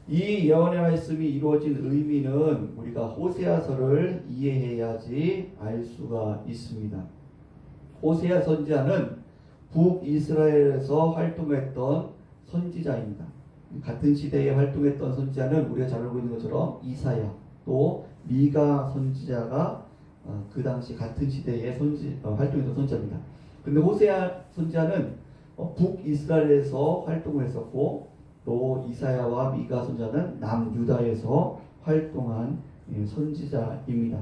이 예언의 말씀이 이루어진 의미는 우리가 호세아서를 이해해야지 알 수가 있습니다. 호세아 선지자는 북이스라엘에서 활동했던 선지자입니다. 같은 시대에 활동했던 선지자는 우리가 잘 알고 있는 것처럼 이사야 또 미가 선지자가 그 당시 같은 시대에 활동했던 선지자입니다. 근데 호세아 선지자는 북이스라엘에서 활동을 했었고 또 이사야와 미가 선지자는 남유다에서 활동한 선지자입니다.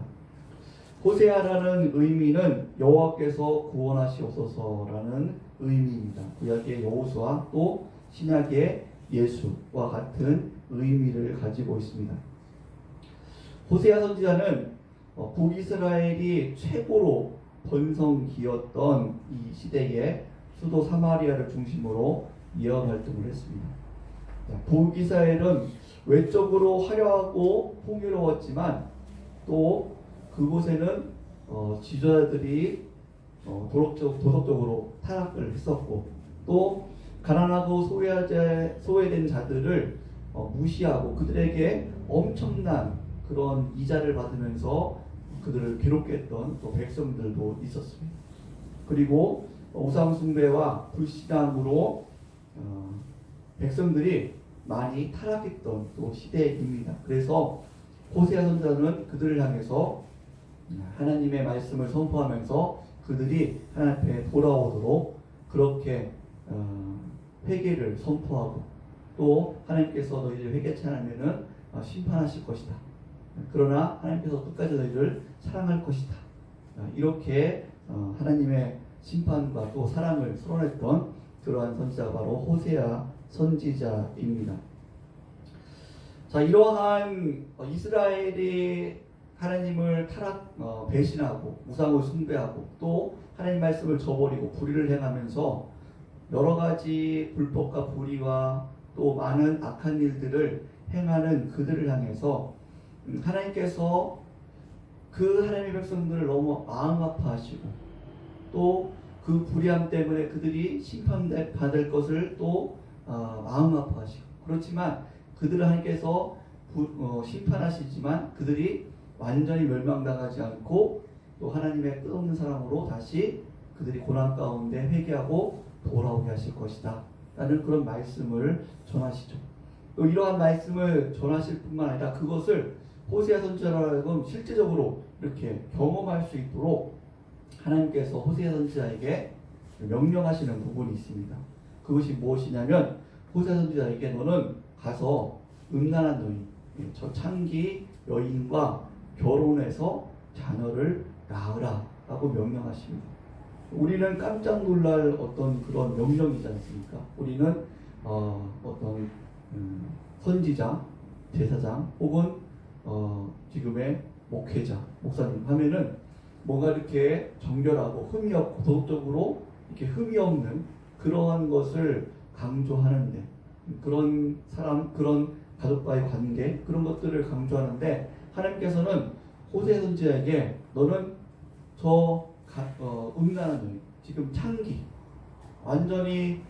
호세아라는 의미는 여호와께서 구원하시옵소서라는 의미입니다. 구약의 여호수아 또 신약의 예수와 같은 의미를 가지고 있습니다. 호세아 선지자는 북이스라엘이 최고로 번성기였던 이 시대에 수도 사마리아를 중심으로 예언 활동을 했습니다. 북이스라엘은 외적으로 화려하고 풍요로웠지만 또 그곳에는 지도자들이 도덕적으로 타락을 했었고 또 가난하고 소외된 자들을 무시하고 그들에게 엄청난 그런 이자를 받으면서 그들을 괴롭게 했던 또 백성들도 있었습니다. 그리고 우상 숭배와 불신앙으로 백성들이 많이 타락했던 또 시대입니다. 그래서 호세아 선지자는 그들을 향해서 하나님의 말씀을 선포하면서 그들이 하나님 앞에 돌아오도록 그렇게 회개를 선포하고 또 하나님께서 너희를 회개치 않으면은 심판하실 것이다. 그러나 하나님께서 끝까지 너희를 사랑할 것이다. 이렇게 하나님의 심판과 또 사랑을 선언했던 그러한 선지자가 바로 호세아 선지자입니다. 자, 이러한 이스라엘이 하나님을 배신하고 우상을 숭배하고 또 하나님 말씀을 저버리고 불의를 행하면서 여러 가지 불법과 불의와 또 많은 악한 일들을 행하는 그들을 향해서 하나님께서 그 하나님의 백성들을 너무 마음 아파하시고 또 그 불의함 때문에 그들이 심판받을 것을 또 마음 아파하시고 그렇지만 그들을 하나님께서 심판하시지만 그들이 완전히 멸망당하지 않고 또 하나님의 끝없는 사랑으로 다시 그들이 고난 가운데 회개하고 돌아오게 하실 것이다 라는 그런 말씀을 전하시죠. 또 이러한 말씀을 전하실 뿐만 아니라 그것을 호세아 선지자라고 실제적으로 이렇게 경험할 수 있도록 하나님께서 호세아 선지자에게 명령하시는 부분이 있습니다. 그것이 무엇이냐면 호세아 선지자에게 너는 가서 음란한 여인, 저 창기 여인과 결혼해서 자녀를 낳으라 라고 명령하십니다. 우리는 깜짝 놀랄 어떤 그런 명령이지 않습니까? 우리는 어떤 선지자, 제사장 혹은 지금의 목회자, 목사님 하면은 뭔가 이렇게 정결하고 흠이 없고 도덕적으로 이렇게 흠이 없는 그러한 것을 강조하는데 그런 사람, 그런 가족과의 관계 그런 것들을 강조하는데 하나님께서는 호세아 선지자에게 너는 저 음란한 여인, 지금 창기 완전히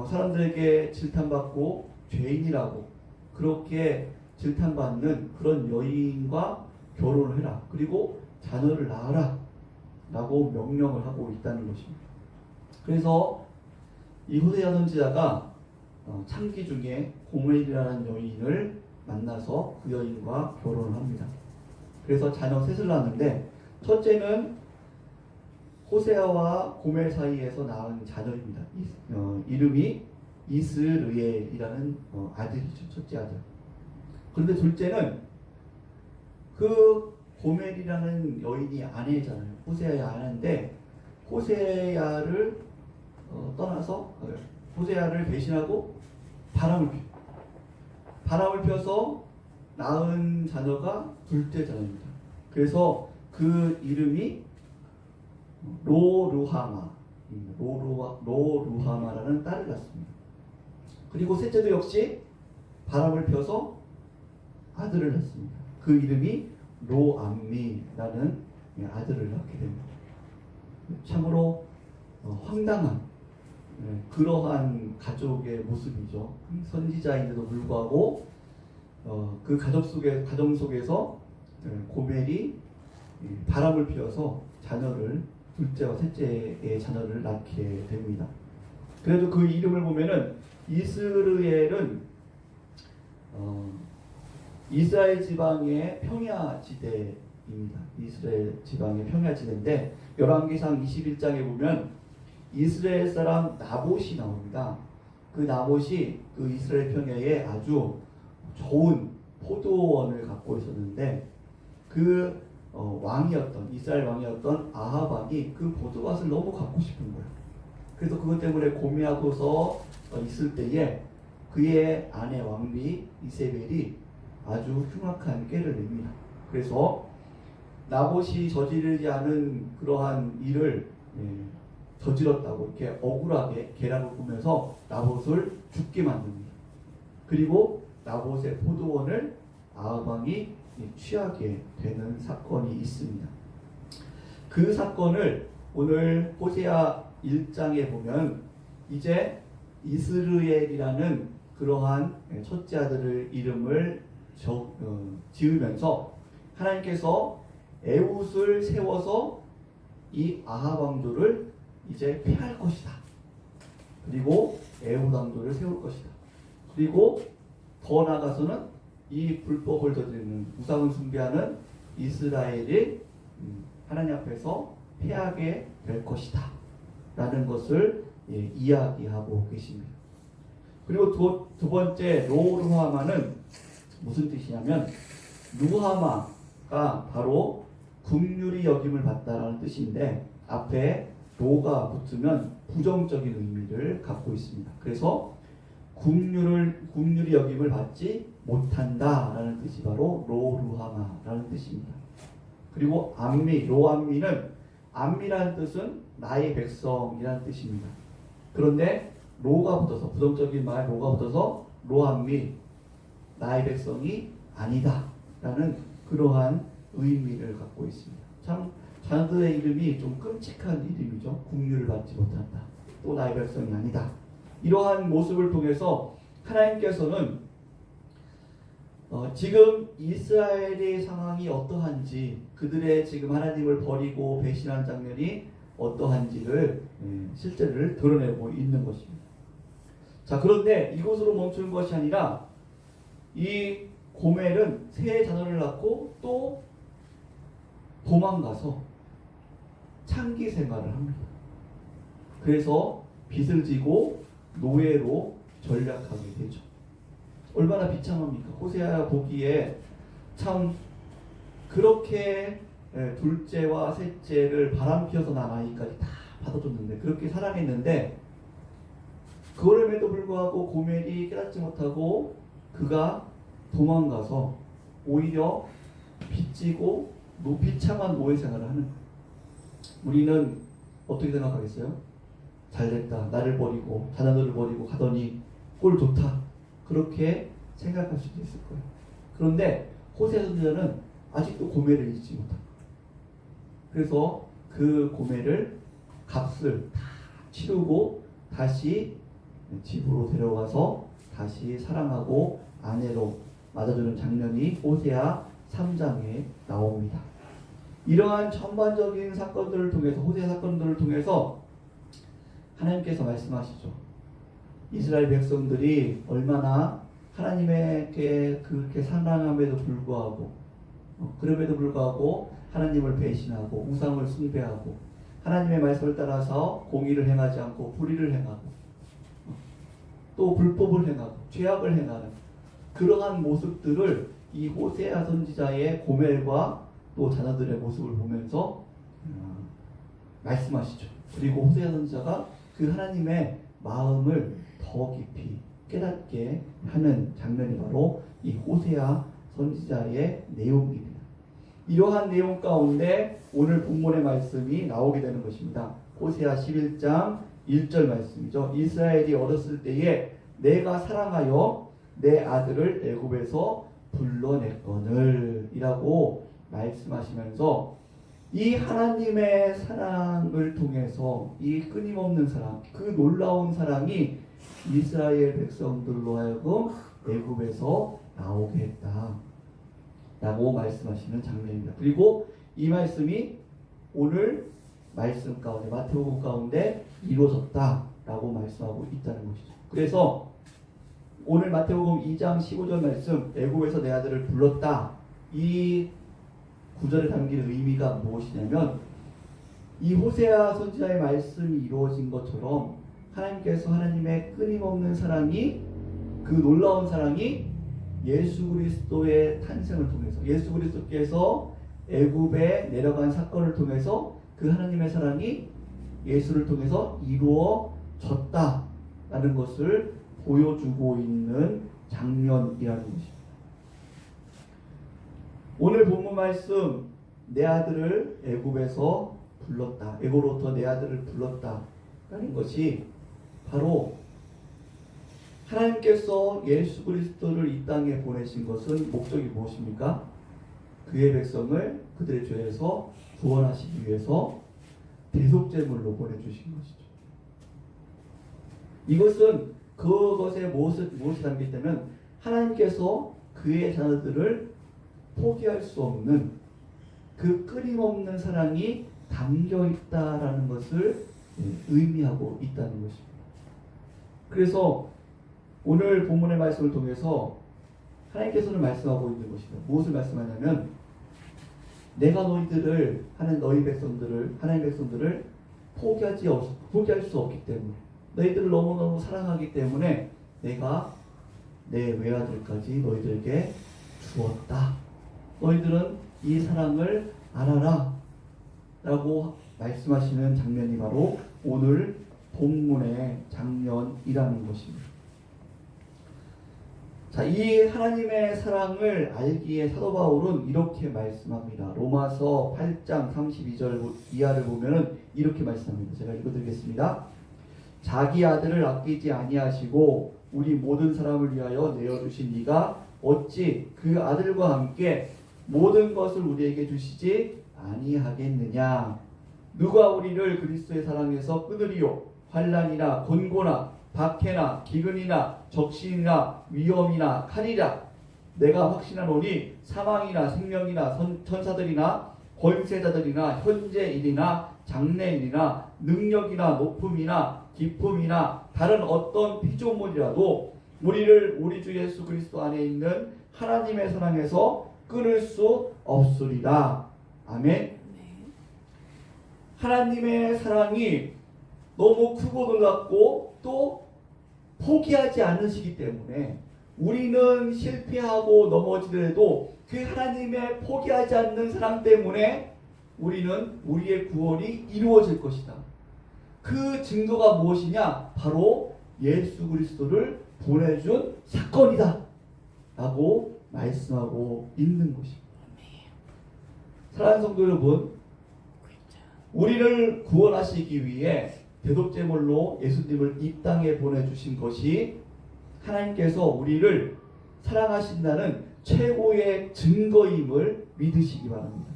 사람들에게 질탄받고 죄인이라고 그렇게 질탄받는 그런 여인과 결혼을 해라. 그리고 자녀를 낳아라 라고 명령을 하고 있다는 것입니다. 그래서 이 호세아 선지자가 창기 중에 고멜이라는 여인을 만나서 그 여인과 결혼을 합니다. 그래서 자녀 셋을 낳았는데 첫째는 호세아와 고멜 사이에서 낳은 자녀입니다. 이름이 이스르엘이라는 아들이죠. 첫째 아들. 그런데 둘째는 그 고멜이라는 여인이 아내잖아요. 호세아의 아내인데 호세아를 떠나서 호세아를 배신하고 바람을 펴서 낳은 자녀가 둘째 자녀입니다. 그래서 그 이름이 로루하마라는 딸을 낳습니다. 그리고 셋째도 역시 바람을 펴서 아들을 낳습니다. 그 이름이 로암미라는 아들을 낳게 됩니다. 참으로 황당한 그러한 가족의 모습이죠. 선지자인데도 불구하고 그 가정 속에서 고멜이 바람을 피워서 둘째와 셋째의 자녀를 낳게 됩니다. 그래도 그 이름을 보면은 이스르엘은 이스라엘 지방의 평야지대입니다. 이스라엘 지방의 평야지대인데 열왕기상 21장에 보면 이스라엘 사람 나봇이 나옵니다. 그 나봇이 그 이스라엘 평야에 아주 좋은 포도원을 갖고 있었는데 그 이스라엘 왕이었던 아합 왕이 그 포도밭을 너무 갖고 싶은 거예요. 그래서 그것 때문에 고민하고서 있을 때에 그의 아내 왕비 이세벨이 아주 흉악한 꾀를 냅니다. 그래서 나봇이 저지르지 않은 그러한 일을 저질렀다고 이렇게 억울하게 계략을 꾸면서 나봇을 죽게 만듭니다. 그리고 나봇의 포도원을 아합 왕이 취하게 되는 사건이 있습니다. 그 사건을 오늘 호세아 1장에 보면 이제 이스르엘이라는 그러한 첫째 아들을 이름을 지으면서 하나님께서 에훗을 세워서 이 아합 왕조를 이제 폐할 것이다. 그리고 에훗 왕조를 세울 것이다. 그리고 더 나아가서는 이 불법을 저지르는 우상을 숭배하는 이스라엘이 하나님 앞에서 패하게 될 것이다 라는 것을 이야기하고 계십니다. 그리고 두 번째 로르하마는 무슨 뜻이냐면 루하마가 바로 긍휼히 여김을 받다라는 뜻인데 앞에 로가 붙으면 부정적인 의미를 갖고 있습니다. 그래서 긍휼히 여김을 받지 못한다라는 뜻이 바로 로루하마라는 뜻입니다. 그리고 로암미는 암미라는 뜻은 나의 백성이라는 뜻입니다. 그런데 로가 붙어서 부정적인 말 로가 붙어서 로암미 나의 백성이 아니다라는 그러한 의미를 갖고 있습니다. 참 자녀들의 이름이 좀 끔찍한 이름이죠. 긍휼을 받지 못한다. 또 나의 백성이 아니다. 이러한 모습을 통해서 하나님께서는 지금 이스라엘의 상황이 어떠한지 그들의 지금 하나님을 버리고 배신한 장면이 어떠한지를 실제를 드러내고 있는 것입니다. 자, 그런데 이곳으로 멈추는 것이 아니라 이 고멜은 새 자녀를 낳고 또 도망가서 창기 생활을 합니다. 그래서 빚을 지고 노예로 전락하게 되죠. 얼마나 비참합니까? 호세아 보기에 참 그렇게 둘째와 셋째를 바람피워서 낳은 아이까지 다 받아줬는데 그렇게 사랑했는데 그럼에도 불구하고 고멜이 깨닫지 못하고 그가 도망가서 오히려 빚지고 비참한 노예 생활을 하는 거예요. 우리는 어떻게 생각하겠어요? 잘됐다. 나를 버리고 자녀들을 버리고 가더니 꼴 좋다. 그렇게 생각할 수도 있을 거예요. 그런데 호세아 선지자는 아직도 고멜을 잊지 못합니다. 그래서 그 고멜을 값을 다 치르고 다시 집으로 데려가서 다시 사랑하고 아내로 맞아주는 장면이 호세아 3장에 나옵니다. 이러한 전반적인 사건들을 통해서 호세아 사건들을 통해서 하나님께서 말씀하시죠. 이스라엘 백성들이 얼마나 하나님에게 그렇게 사랑함에도 불구하고 그럼에도 불구하고 하나님을 배신하고 우상을 숭배하고 하나님의 말씀을 따라서 공의를 행하지 않고 불의를 행하고 또 불법을 행하고 죄악을 행하는 그러한 모습들을 이 호세아 선지자의 고멜과 또 자녀들의 모습을 보면서 말씀하시죠. 그리고 호세아 선지자가 그 하나님의 마음을 더 깊이 깨닫게 하는 장면이 바로 이 호세아 선지자의 내용입니다. 이러한 내용 가운데 오늘 본문의 말씀이 나오게 되는 것입니다. 호세아 11장 1절 말씀이죠. 이스라엘이 어렸을 때에 내가 사랑하여 내 아들을 애굽에서 불러냈거늘 이라고 말씀하시면서 이 하나님의 사랑을 통해서 이 끊임없는 사랑, 그 놀라운 사랑이 이스라엘 백성들로 하여금 애굽에서 나오게 했다 라고 말씀하시는 장면입니다. 그리고 이 말씀이 오늘 말씀 가운데 마태복음 가운데 이루어졌다 라고 말씀하고 있다는 것이죠. 그래서 오늘 마태복음 2장 15절 말씀 애굽에서 내 아들을 불렀다, 이 구절에 담긴 의미가 무엇이냐면 이 호세아 선지자의 말씀이 이루어진 것처럼 하나님께서 하나님의 끊임없는 사랑이, 그 놀라운 사랑이 예수 그리스도의 탄생을 통해서, 예수 그리스도께서 애굽에 내려간 사건을 통해서 그 하나님의 사랑이 예수를 통해서 이루어졌다라는 것을 보여주고 있는 장면이라는 것입니다. 오늘 본문 말씀 내 아들을 애굽에서 불렀다, 애굽으로부터 내 아들을 불렀다라는 것이 바로 하나님께서 예수 그리스도를 이 땅에 보내신 것은 목적이 무엇입니까? 그의 백성을 그들의 죄에서 구원하시기 위해서 대속제물로 보내주신 것이죠. 이것은 그것에 무엇이 담겼다면 하나님께서 그의 자녀들을 포기할 수 없는 그 끊임없는 사랑이 담겨있다라는 것을 의미하고 있다는 것입니다. 그래서 오늘 본문의 말씀을 통해서 하나님께서는 말씀하고 있는 것입니다. 무엇을 말씀하냐면 내가 너희들을, 너희 백성들을, 하나님의 백성들을 포기할 수 없기 때문에, 너희들을 너무너무 사랑하기 때문에 내가 내 외아들까지 너희들에게 주었다. 너희들은 이 사랑을 알아라 라고 말씀하시는 장면이 바로 오늘 본문의 장면이라는 것입니다. 자, 이 하나님의 사랑을 알기에 사도 바울은 이렇게 말씀합니다. 로마서 8장 32절 이하를 보면은 이렇게 말씀합니다. 제가 읽어드리겠습니다. 자기 아들을 아끼지 아니하시고 우리 모든 사람을 위하여 내어주신 이가 어찌 그 아들과 함께 모든 것을 우리에게 주시지 아니하겠느냐. 누가 우리를 그리스도의 사랑에서 끊으리요. 환난이나 곤고나 박해나 기근이나 적신이나 위험이나 칼이라. 내가 확신하노니 사망이나 생명이나 천사들이나 권세자들이나 현재일이나 장래일이나 능력이나 높음이나 기쁨이나 다른 어떤 피조물이라도 우리를 우리 주 예수 그리스도 안에 있는 하나님의 사랑에서 끊을 수 없으리라. 아멘. 하나님의 사랑이 너무 크고 놀랍고 또 포기하지 않으시기 때문에 우리는 실패하고 넘어지더라도 그 하나님의 포기하지 않는 사랑 때문에 우리는 우리의 구원이 이루어질 것이다. 그 증거가 무엇이냐? 바로 예수 그리스도를 보내준 사건이다 라고 말씀하고 있는 것입니다. 사랑하는 성도 여러분, 우리를 구원하시기 위해 대속제물로 예수님을 이 땅에 보내주신 것이 하나님께서 우리를 사랑하신다는 최고의 증거임을 믿으시기 바랍니다.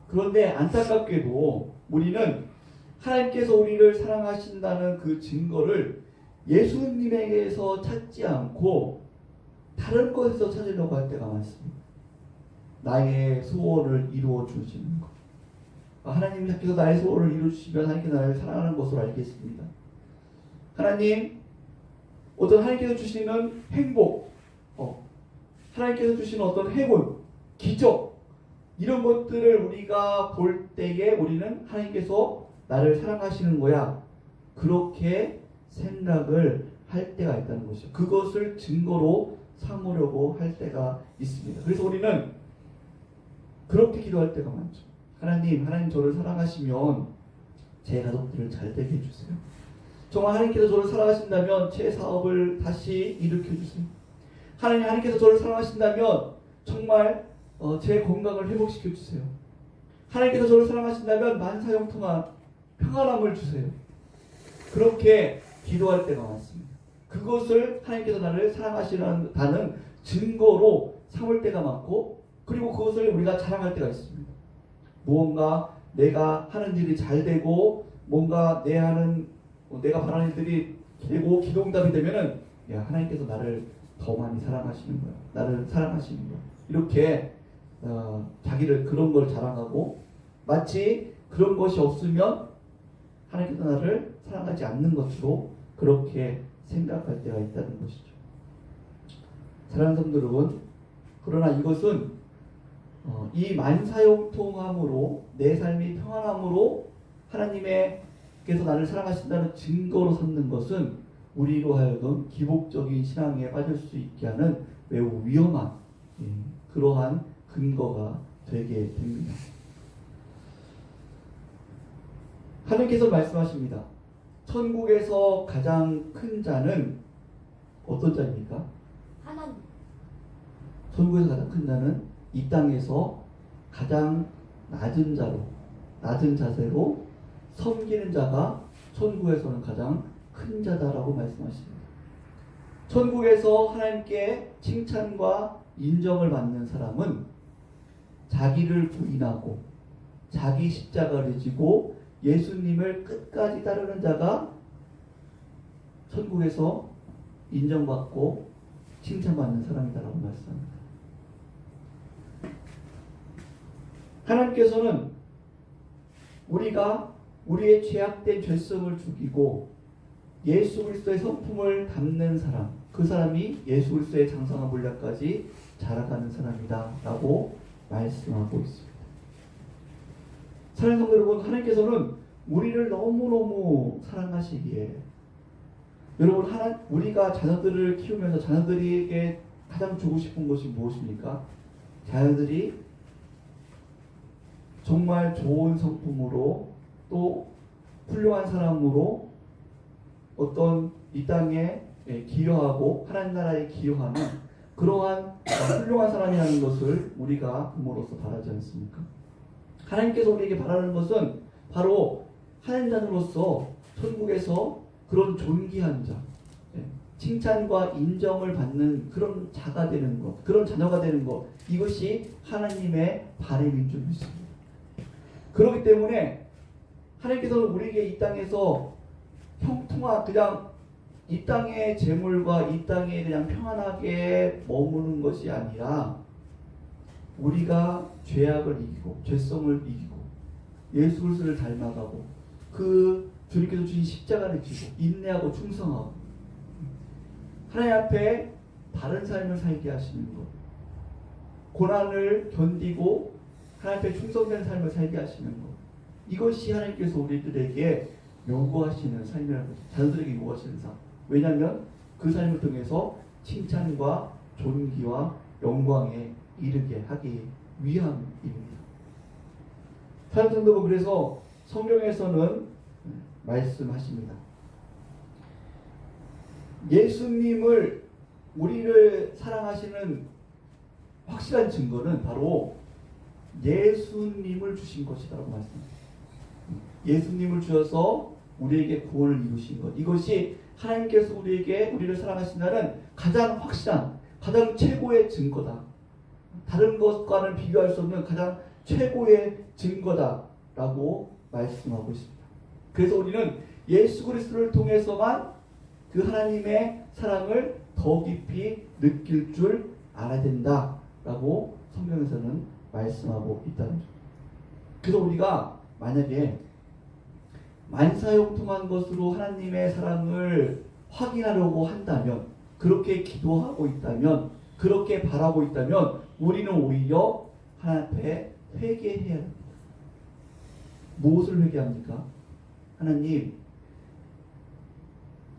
그런데 안타깝게도 우리는 하나님께서 우리를 사랑하신다는 그 증거를 예수님에게서 찾지 않고 다른 것에서 찾으려고 할 때가 많습니다. 나의 소원을 이루어 주시는 것. 하나님께서 나의 소원을 이루어 주시면 하나님께서 나를 사랑하는 것으로 알겠습니다. 하나님, 어떤 하나님께서 주시는 행복, 하나님께서 주시는 어떤 행운, 기적, 이런 것들을 우리가 볼 때에 우리는 하나님께서 나를 사랑하시는 거야, 그렇게 생각을 할 때가 있다는 것이죠. 그것을 증거로 삼으려고 할 때가 있습니다. 그래서 우리는 그렇게 기도할 때가 많죠. 하나님 저를 사랑하시면 제 가족들을 잘 되게 해주세요. 정말 하나님께서 저를 사랑하신다면 제 사업을 다시 일으켜주세요. 하나님께서 저를 사랑하신다면 정말 제 건강을 회복시켜주세요. 하나님께서 저를 사랑하신다면 만사형통한 평안함을 주세요. 그렇게 기도할 때가 많습니다. 그것을 하나님께서 나를 사랑하시는 증거로 삼을 때가 많고, 그리고 그것을 우리가 자랑할 때가 있습니다. 무언가 내가 하는 일이 잘 되고 뭔가 내가 바라는 일들이 되고 기도응답이 되면은, 야, 하나님께서 나를 더 많이 사랑하시는 거야. 나를 사랑하시는 거야. 이렇게 자기를 그런 걸 자랑하고 마치 그런 것이 없으면 하나님께서 나를 사랑하지 않는 것으로 그렇게 생각할 때가 있다는 것이죠. 사랑하는 성도 여러분, 그러나 이것은 이 만사형통함으로 내 삶이 평안함으로 하나님께서 나를 사랑하신다는 증거로 삼는 것은 우리로 하여금 기복적인 신앙에 빠질 수 있게 하는 매우 위험한 그러한 근거가 되게 됩니다. 하나님께서 말씀하십니다. 천국에서 가장 큰 자는 어떤 자입니까? 하나님. 천국에서 가장 큰 자는 이 땅에서 가장 낮은 자로, 낮은 자세로 섬기는 자가 천국에서는 가장 큰 자다라고 말씀하십니다. 천국에서 하나님께 칭찬과 인정을 받는 사람은 자기를 부인하고 자기 십자가를 지고 예수님을 끝까지 따르는 자가 천국에서 인정받고 칭찬받는 사람이다라고 말씀합니다. 하나님께서는 우리가 우리의 죄악된 죄성을 죽이고 예수 그리스도의 성품을 담는 사람, 그 사람이 예수 그리스도의 장성한 분량까지 자라가는 사람이다 라고 말씀하고 있습니다. 사랑하는 성도 여러분, 하나님께서는 우리를 너무너무 사랑하시기에 여러분, 우리가 자녀들을 키우면서 자녀들에게 가장 주고 싶은 것이 무엇입니까? 자녀들이 정말 좋은 성품으로 또 훌륭한 사람으로 어떤 이 땅에 기여하고 하나님 나라에 기여하는 그러한 훌륭한 사람이라는 것을 우리가 부모로서 바라지 않습니까? 하나님께서 우리에게 바라는 것은 바로 하나님 자녀로서 천국에서 그런 존귀한 자, 칭찬과 인정을 받는 그런 자가 되는 것, 그런 자녀가 되는 것, 이것이 하나님의 바람인 줄 믿습니다. 그렇기 때문에 하나님께서는 우리에게 이 땅에서 형통한 그냥 이 땅의 재물과 이 땅에 그냥 평안하게 머무는 것이 아니라 우리가 죄악을 이기고 죄성을 이기고 예수 그리스도를 닮아가고 그 주님께서 주신 십자가를 지고 인내하고 충성하고 하나님 앞에 바른 삶을 살게 하시는 것, 고난을 견디고 하나님 앞에 충성된 삶을 살게 하시는 것, 이것이 하나님께서 우리들에게 요구하시는 삶이라는 거죠. 자녀들에게 요구하시는 삶. 왜냐하면 그 삶을 통해서 칭찬과 존귀와 영광에 이르게 하기 위함입니다. 사랑하는 성도분, 그래서 성경에서는 말씀하십니다. 예수님을 우리를 사랑하시는 확실한 증거는 바로 예수님을 주신 것이라고 말씀합니다. 예수님을 주셔서 우리에게 구원을 이루신 것, 이것이 하나님께서 우리를 사랑하신다는 가장 확실한, 가장 최고의 증거다. 다른 것과는 비교할 수 없는 가장 최고의 증거다라고 말씀하고 있습니다. 그래서 우리는 예수 그리스도를 통해서만 그 하나님의 사랑을 더 깊이 느낄 줄 알아야 된다라고 성경에서는 말씀하고 있다는 점. 그래서 우리가 만약에 만사형통한 것으로 하나님의 사랑을 확인하려고 한다면, 그렇게 기도하고 있다면, 그렇게 바라고 있다면 우리는 오히려 하나님 앞에 회개해야 합니다. 무엇을 회개합니까? 하나님,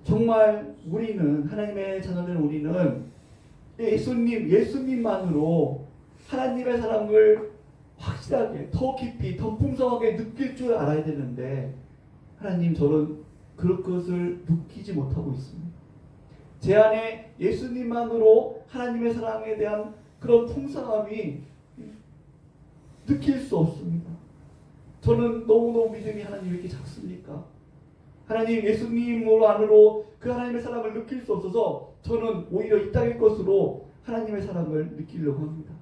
정말 우리는, 하나님의 자녀된 우리는 예수님만으로 하나님의 사랑을 확실하게, 더 깊이, 더 풍성하게 느낄 줄 알아야 되는데, 하나님, 저는 그런 것을 느끼지 못하고 있습니다. 제 안에 예수님만으로 하나님의 사랑에 대한 그런 풍성함이 느낄 수 없습니다. 저는 너무너무 믿음이 하나님 왜 이렇게 작습니까? 하나님, 예수님으로 안으로 그 하나님의 사랑을 느낄 수 없어서 저는 오히려 이 땅의 것으로 하나님의 사랑을 느끼려고 합니다.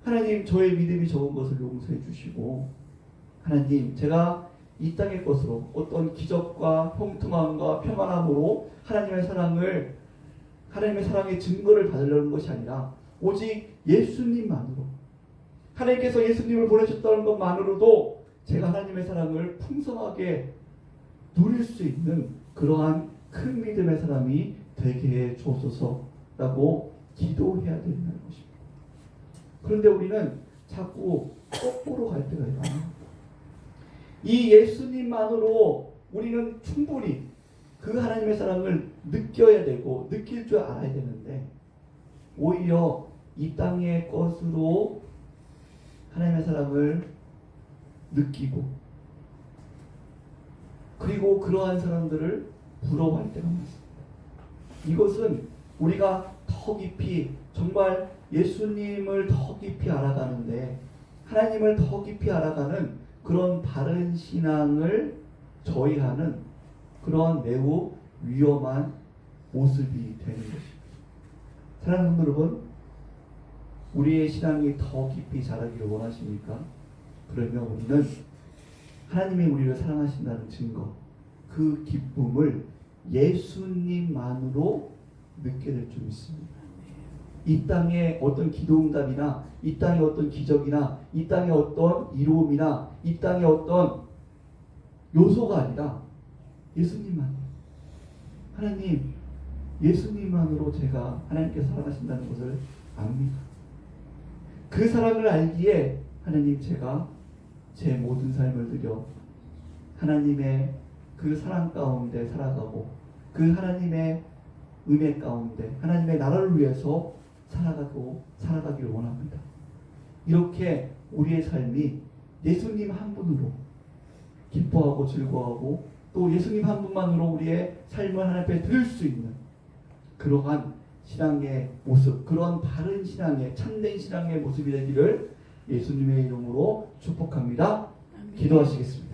하나님, 저의 믿음이 적은 것을 용서해 주시고, 하나님, 제가 이 땅의 것으로 어떤 기적과 형통함과 평안함으로 하나님의 사랑을 하나님의 사랑의 증거를 받으려는 것이 아니라 오직 예수님만으로, 하나님께서 예수님을 보내셨다는 것만으로도 제가 하나님의 사랑을 풍성하게 누릴 수 있는 그러한 큰 믿음의 사람이 되게 해 주옵소서라고 기도해야 된다는 것입니다. 그런데 우리는 자꾸 거꾸로 갈 때가 많아요. 이 예수님만으로 우리는 충분히 그 하나님의 사랑을 느껴야 되고 느낄 줄 알아야 되는데, 오히려 이 땅의 것으로 하나님의 사랑을 느끼고, 그리고 그러한 사람들을 부러워할 때가 많습니다. 이것은 우리가 더 깊이, 정말 예수님을 더 깊이 알아가는데, 하나님을 더 깊이 알아가는 그런 바른 신앙을 저해하는 그런 매우 위험한 모습이 되는 것입니다. 사랑하는 성도 여러분, 우리의 신앙이 더 깊이 자라기를 원하십니까? 그러면 우리는 하나님이 우리를 사랑하신다는 증거, 그 기쁨을 예수님만으로 느끼게 될 줄 믿습니다. 이 땅의 어떤 기도응답이나 이 땅의 어떤 기적이나 이 땅의 어떤 이로움이나 이 땅의 어떤 요소가 아니라 예수님만, 하나님 예수님만으로 제가 하나님께서 사랑하신다는 것을 압니다. 그 사랑을 알기에 하나님, 제가 제 모든 삶을 드려 하나님의 그 사랑 가운데 살아가고 그 하나님의 은혜 가운데 하나님의 나라를 위해서 살아가기를 원합니다. 이렇게 우리의 삶이 예수님 한 분으로 기뻐하고 즐거워하고 또 예수님 한 분만으로 우리의 삶을 하나님 앞에 드릴 수 있는 그러한 신앙의 모습, 그러한 바른 신앙의, 참된 신앙의 모습이 되기를 예수님의 이름으로 축복합니다. 기도하시겠습니다.